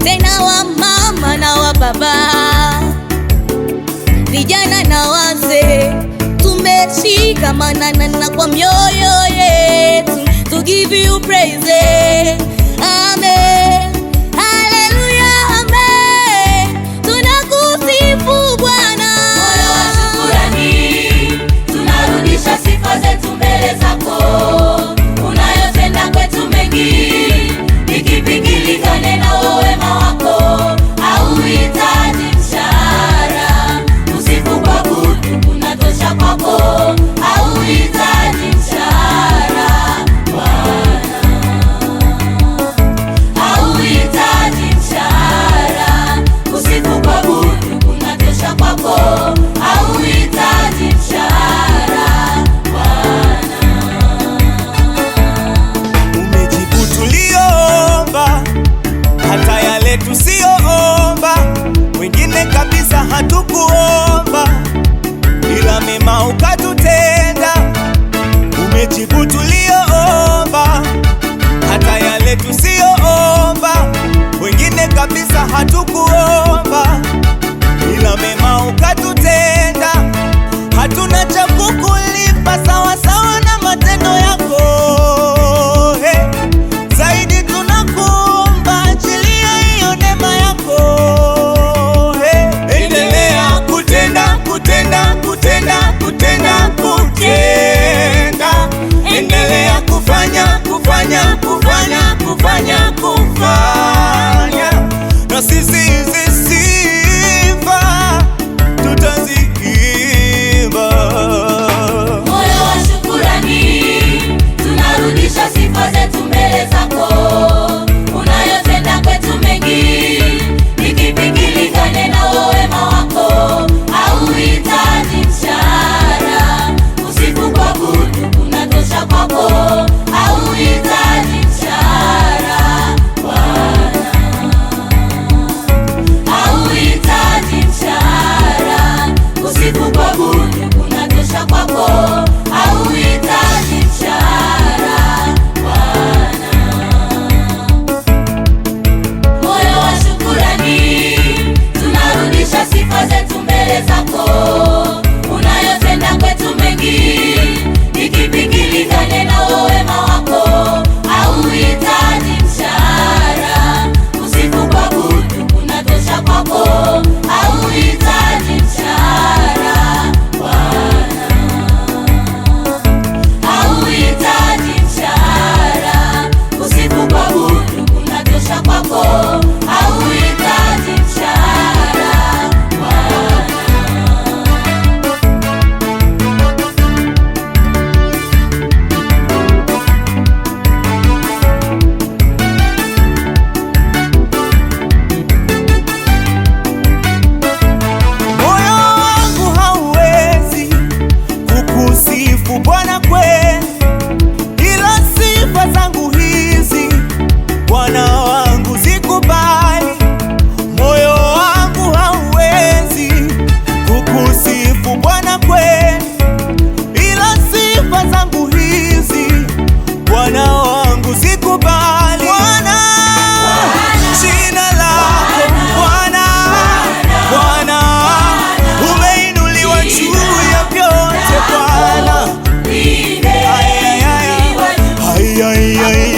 tena wa mama na wa baba, vijana na wazee, tumeshikamana na kwa mioyo yetu to give you praise. Amen. Hallelujah. Amen. Tunakusifu Bwana. Moyo wa shukrani, tunarudisha sifa zetu mbele zako. Unayotenda kwetu mengi, nikipigilikane na wema wako. Hauhitaji mshahara, usifu kwa kutu kunatosha kwako. Hauhitaji mshahara Bwana, hauhitaji mshahara, usifu kwa kutu kunatosha kwako. Hauhitaji mshahara Bwana. Umejibu tulioomba, hata yale tusiyoomba. Wengine kabisa hatukuomba, ila mema ukatutenda. Umejibu tulioomba, hata yale tusiyoomba. Wengine kabisa hatukuomba, ila mema ukatutenda. Hatuna cha kukulipa sawa sawa na matendo yako. Zaidi tunakuomba, achilia hiyo neema yako. Endelea kutenda, kutenda, kutenda, kutenda, kutenda. Endelea kufanya, kufanya, kufanya, kufanya, kufanya. Na sisi hizi sifa tutaziimba. Moyo wa shukrani, tunarudisha sifa zetu mbele zako. Unayotenda kwetu mengi, nikipigilikane na wema wako. Hauhitaji mshahara, usifu kwa kutu kunatosha kwako. Hauhitaji mshahara Bwana, hauhitaji mshahara, usifu kwa kutu kunatosha kwako. Hauhitaji mshahara Bwana. Moyo wa shukrani, tunarudisha sifa zetu mbele zako. Unayotenda kwetu mengi, nikipigilikane na wema wako. Hauhitaji mshahara, usifu kwa kutu kunatosha kwako. Hauhitaji mshahara Bwana, hauhitaji mshahara, usifu kwa kutu kunatosha kwako. Hauhitaji mshahara Bwana. Moyo wangu hauwezi kukusifu Bwana kweli, ila sifa zangu hizi Bwana wangu zikubali. Moyo wangu hauwezi kukusifu Bwana kweli, ila sifa zangu hizi Bwana wangu zikubali. Bwana, jina lako Bwana, Bwana umeinuliwa juu ya vyote Bwana.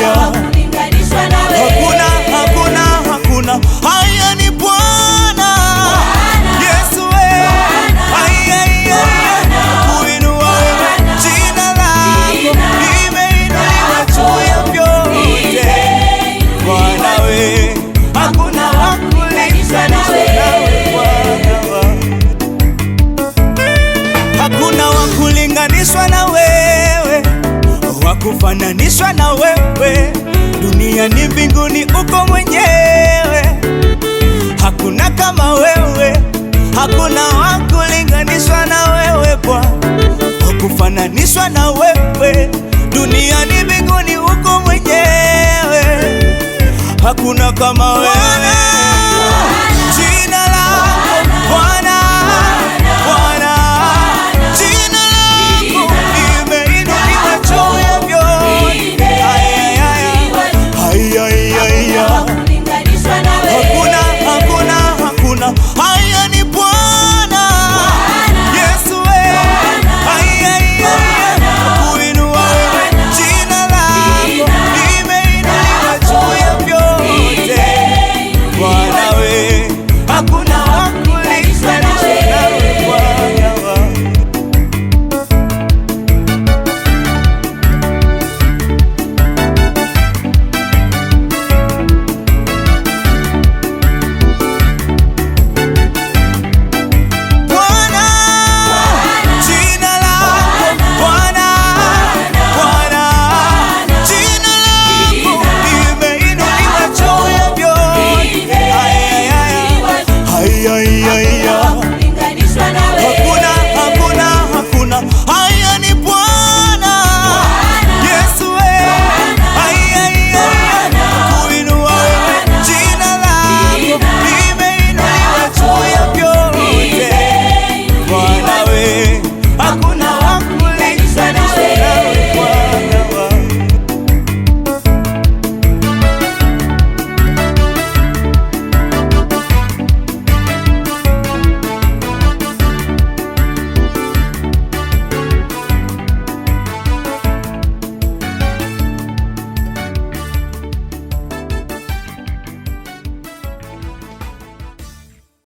Hakulinganishwa nawe. Hakuna, hakuna, hakuna. Haya ni Bwana Yesu kuinua wewe. Jina lako limeinuliwa juu ya vyote Bwana we. Hakuna wakulinganishwa nawe Bwana. Hakuna wakulinganishwa na wewe, wakufananishwa na wewe. Duniani mbinguni uko mwenyewe, hakuna kama wewe. Hakuna wakulinganishwa na wewe Bwana, wakufananishwa na wewe. Duniani mbinguni uko mwenyewe, hakuna kama wewe. Jina lako Bwana, Bwana, jina lako limeinuliwa juu ya vyote. Hakuna Bwana.